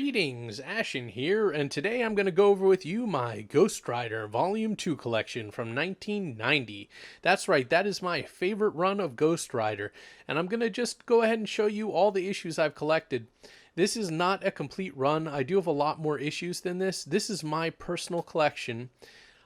Greetings, Ashen here, and today I'm going to go over with you my Ghost Rider Volume 2 collection from 1990. That's right, that is my favorite run of Ghost Rider, and I'm going to just go ahead and show you all the issues I've collected. This is not a complete run. I do have a lot more issues than this. This is my personal collection.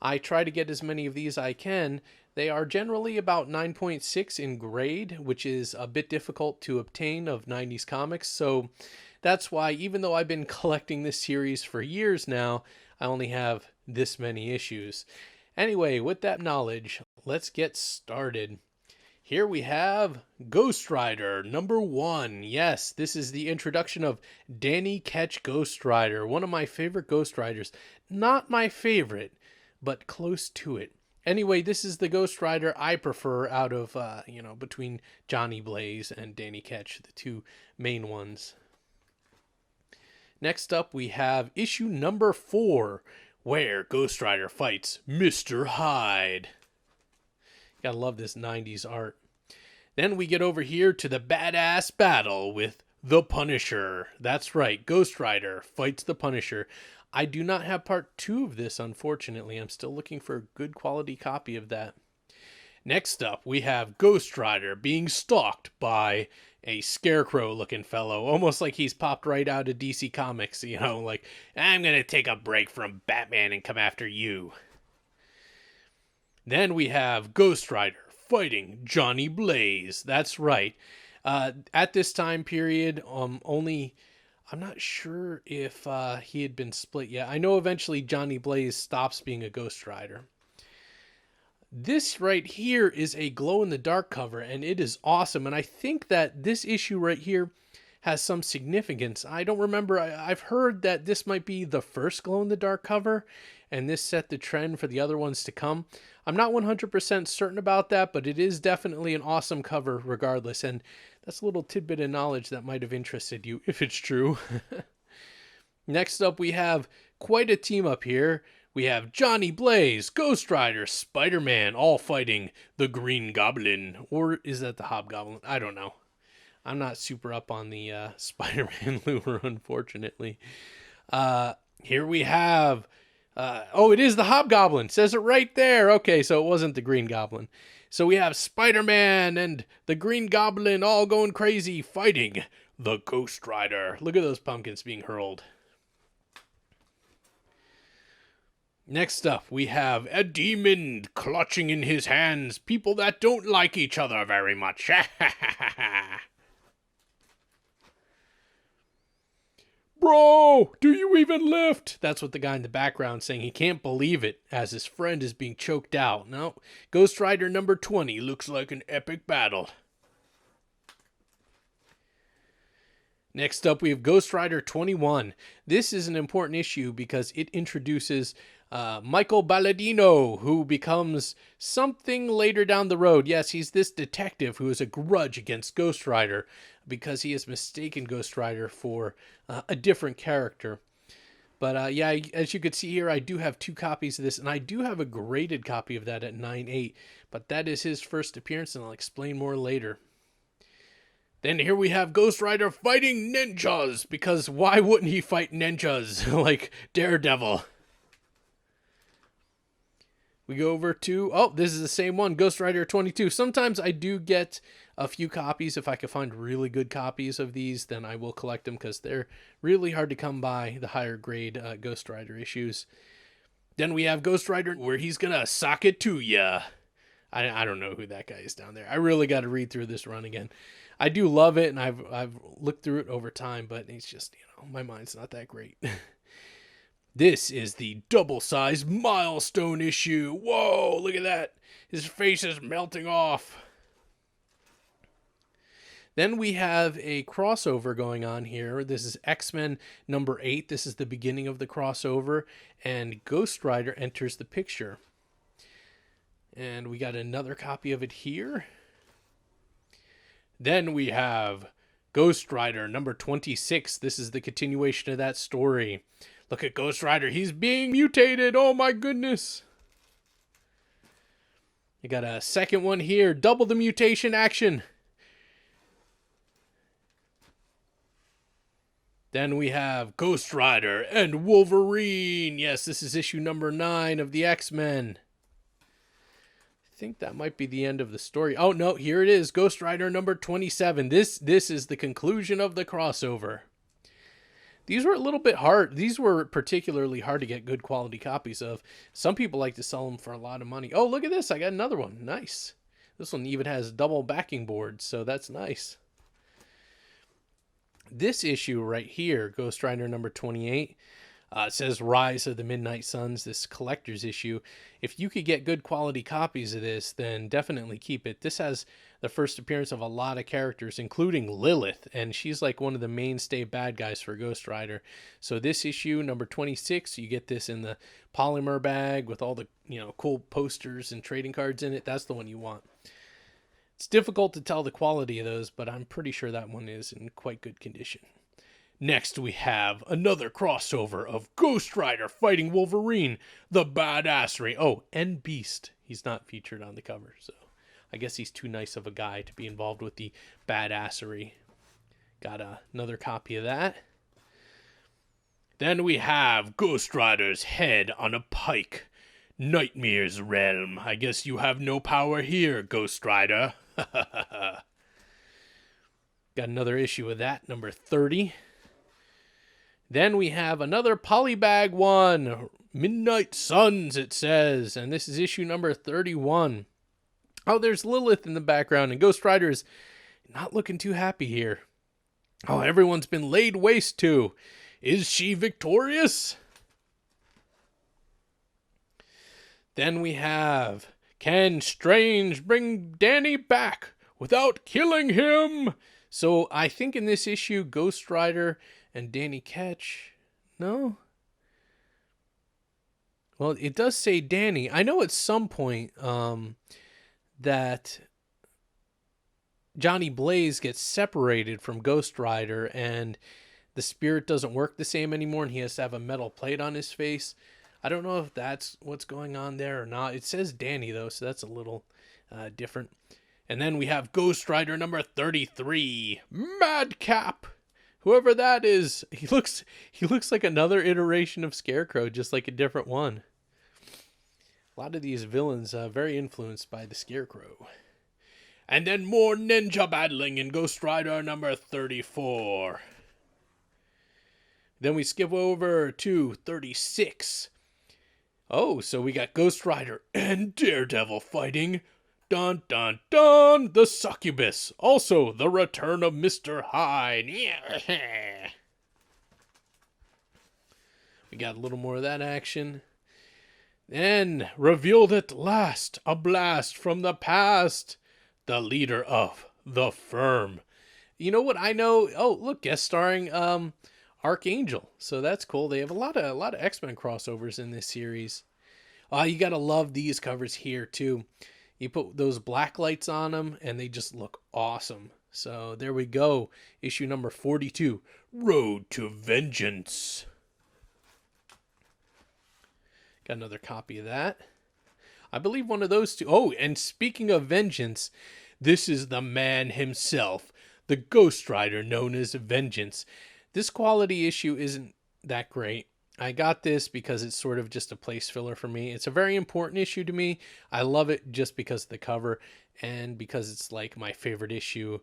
I try to get as many of these as I can. They are generally about 9.6 in grade, which is a bit difficult to obtain of 90s comics, so that's why, even though I've been collecting this series for years now, I only have this many issues. Anyway, with that knowledge, let's get started. Here we have Ghost Rider number 1. Yes, this is the introduction of Danny Ketch Ghost Rider, one of my favorite Ghost Riders. Not my favorite, but close to it. Anyway, this is the Ghost Rider I prefer out of, between Johnny Blaze and Danny Ketch, the two main ones. Next up, we have issue number 4, where Ghost Rider fights Mr. Hyde. Gotta love this 90s art. Then we get over here to the badass battle with the Punisher. That's right, Ghost Rider fights the Punisher. I do not have part 2 of this, unfortunately. I'm still looking for a good quality copy of that. Next up, we have Ghost Rider being stalked by a scarecrow-looking fellow, almost like he's popped right out of DC Comics, like, I'm gonna take a break from Batman and come after you. Then we have Ghost Rider fighting Johnny Blaze. That's right. At this time period, I'm not sure if he had been split yet. I know eventually Johnny Blaze stops being a Ghost Rider. This right here is a glow-in-the-dark cover, and it is awesome. And I think that this issue right here has some significance. I don't remember. I've heard that this might be the first glow-in-the-dark cover, and this set the trend for the other ones to come. I'm not 100% certain about that, but it is definitely an awesome cover regardless. And that's a little tidbit of knowledge that might have interested you, if it's true. Next up, we have quite a team up here. We have Johnny Blaze, Ghost Rider, Spider-Man, all fighting the Green Goblin. Or is that the Hobgoblin? I don't know. I'm not super up on the Spider-Man lure, unfortunately. Here we have... it is the Hobgoblin. Says it right there. Okay, so it wasn't the Green Goblin. So we have Spider-Man and the Green Goblin all going crazy, fighting the Ghost Rider. Look at those pumpkins being hurled. Next up, we have a demon clutching in his hands people that don't like each other very much. Bro, do you even lift? That's what the guy in the background saying. He can't believe it as his friend is being choked out. No, Ghost Rider number 20 looks like an epic battle. Next up, we have Ghost Rider 21. This is an important issue because it introduces Michael Balladino, who becomes something later down the road. Yes, he's this detective who has a grudge against Ghost Rider because he has mistaken Ghost Rider for a different character. But yeah, as you can see here, I do have 2 copies of this, and I do have a graded copy of that at 9.8. But that is his first appearance, and I'll explain more later. Then here we have Ghost Rider fighting ninjas, because why wouldn't he fight ninjas like Daredevil? We go over to, this is the same one, Ghost Rider 22. Sometimes I do get a few copies. If I can find really good copies of these, then I will collect them because they're really hard to come by, the higher grade Ghost Rider issues. Then we have Ghost Rider where he's going to sock it to ya. I don't know who that guy is down there. I really got to read through this run again. I do love it, and I've looked through it over time, but it's just, my mind's not that great. This is the double-sized milestone issue. Whoa, look at that. His face is melting off. Then we have a crossover going on here. This is X-Men number 8. This is the beginning of the crossover, and Ghost Rider enters the picture. And we got another copy of it here. Then we have Ghost Rider number 26. This is the continuation of that story. Look at Ghost Rider. He's being mutated. Oh my goodness. You got a second one here. Double the mutation action. Then we have Ghost Rider and Wolverine. Yes, this is issue number 9 of the X-Men. I think that might be the end of the story. Oh no, here it is. Ghost Rider number 27. This is the conclusion of the crossover. These were a little bit hard. These were particularly hard to get good quality copies of. Some people like to sell them for a lot of money. Oh, look at this. I got another one. Nice. This one even has double backing boards, so that's nice. This issue right here, Ghost Rider number 28, it says Rise of the Midnight Suns, this collector's issue. If you could get good quality copies of this, then definitely keep it. This has the first appearance of a lot of characters, including Lilith, and she's like one of the mainstay bad guys for Ghost Rider. So this issue, number 26, you get this in the polymer bag with all the cool posters and trading cards in it. That's the one you want. It's difficult to tell the quality of those, but I'm pretty sure that one is in quite good condition. Next, we have another crossover of Ghost Rider fighting Wolverine, the badassery. Oh, and Beast. He's not featured on the cover, so I guess he's too nice of a guy to be involved with the badassery. Got another copy of that. Then we have Ghost Rider's head on a pike. Nightmare's realm. I guess you have no power here, Ghost Rider. Got another issue of that, number 30. Then we have another polybag one. Midnight Suns, it says. And this is issue number 31. Oh, there's Lilith in the background. And Ghost Rider is not looking too happy here. Oh, everyone's been laid waste to. Is she victorious? Then we have, can Strange bring Danny back without killing him? So I think in this issue, Ghost Rider and Danny Ketch, no? Well, it does say Danny. I know at some point that Johnny Blaze gets separated from Ghost Rider and the spirit doesn't work the same anymore and he has to have a metal plate on his face. I don't know if that's what's going on there or not. It says Danny, though, so that's a little different. And then we have Ghost Rider number 33, Madcap. Whoever that is, he looks like another iteration of Scarecrow, just like a different one. A lot of these villains very influenced by the Scarecrow. And then more ninja battling in Ghost Rider number 34. Then we skip over to 36. Oh, so we got Ghost Rider and Daredevil fighting. Dun, dun, dun! The Succubus. Also, the return of Mr. Hyde. We got a little more of that action. Then, revealed at last, a blast from the past. The leader of the Firm. You know what I know? Oh, look, guest starring Archangel. So that's cool. They have a lot of X-Men crossovers in this series. You gotta love these covers here too. You put those black lights on them and they just look awesome. So there we go. Issue number 42, Road to Vengeance. Got another copy of that. I believe one of those two. Oh, and speaking of vengeance, this is the man himself, the Ghost Rider known as Vengeance. This quality issue isn't that great. I got this because it's sort of just a place filler for me. It's a very important issue to me. I love it just because of the cover and because it's like my favorite issue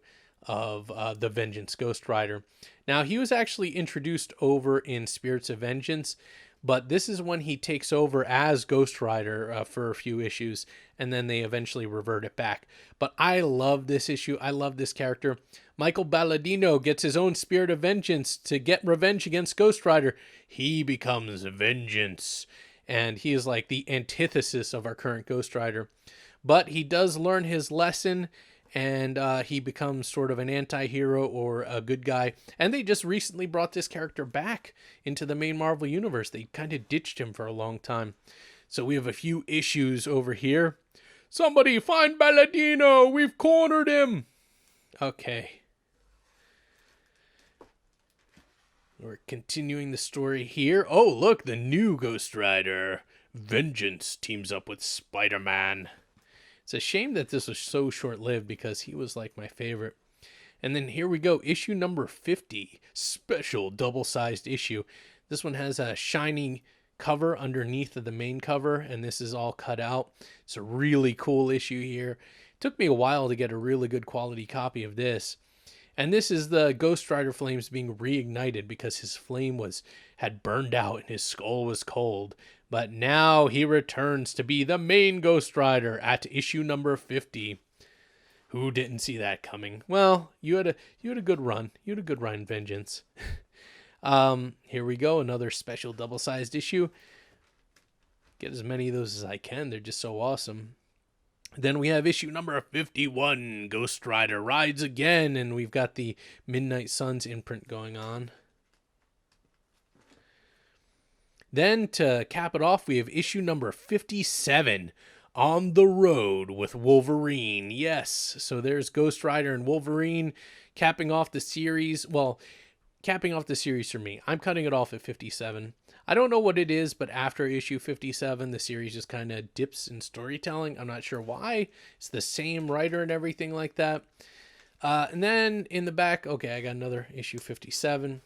of the Vengeance Ghost Rider. Now, he was actually introduced over in Spirits of Vengeance, but this is when he takes over as Ghost Rider for a few issues, and then they eventually revert it back. But I love this issue. I love this character. Michael Balladino gets his own Spirit of Vengeance to get revenge against Ghost Rider. He becomes Vengeance, and he is like the antithesis of our current Ghost Rider. But he does learn his lesson, and he becomes sort of an anti-hero or a good guy. And they just recently brought this character back into the main Marvel Universe. They kind of ditched him for a long time. So we have a few issues over here. Somebody find Balladino! We've cornered him! Okay. We're continuing the story here. Oh, look, the new Ghost Rider. Vengeance teams up with Spider-Man. It's a shame that this was so short-lived because he was like my favorite. And then here we go, issue number 50, special double-sized issue. This one has a shiny cover underneath of the main cover, and this is all cut out. It's a really cool issue here. It took me a while to get a really good quality copy of this. And this is the Ghost Rider flames being reignited because his flame had burned out and his skull was cold. But now he returns to be the main Ghost Rider at issue number 50. Who didn't see that coming? Well, you had a good run. You had a good run, Vengeance. Here we go, another special double-sized issue. Get as many of those as I can. They're just so awesome. Then we have issue number 51, Ghost Rider Rides Again, and we've got the Midnight Suns imprint going on. Then to cap it off, we have issue number 57, On the Road with Wolverine. Yes, so there's Ghost Rider and Wolverine capping off the series. Well, capping off the series for me. I'm cutting it off at 57. I don't know what it is, but after issue 57, the series just kind of dips in storytelling. I'm not sure why. It's the same writer and everything like that. And then in the back, okay, I got another issue 57.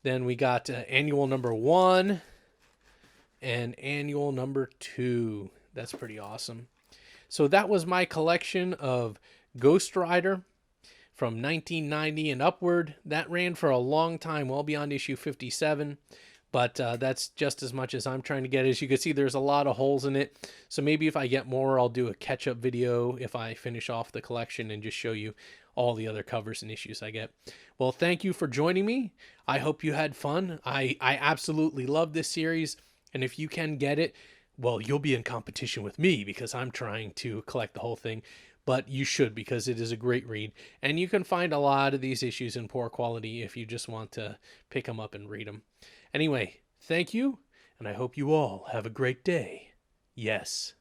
Then we got annual number 1 and annual number 2. That's pretty awesome. So that was my collection of Ghost Rider from 1990 and upward. That ran for a long time, well beyond issue 57. But that's just as much as I'm trying to get. As you can see, there's a lot of holes in it. So maybe if I get more, I'll do a catch-up video if I finish off the collection and just show you all the other covers and issues I get. Well, thank you for joining me. I hope you had fun. I absolutely love this series. And if you can get it, well, you'll be in competition with me because I'm trying to collect the whole thing. But you should, because it is a great read. And you can find a lot of these issues in poor quality if you just want to pick them up and read them. Anyway, thank you, and I hope you all have a great day. Yes.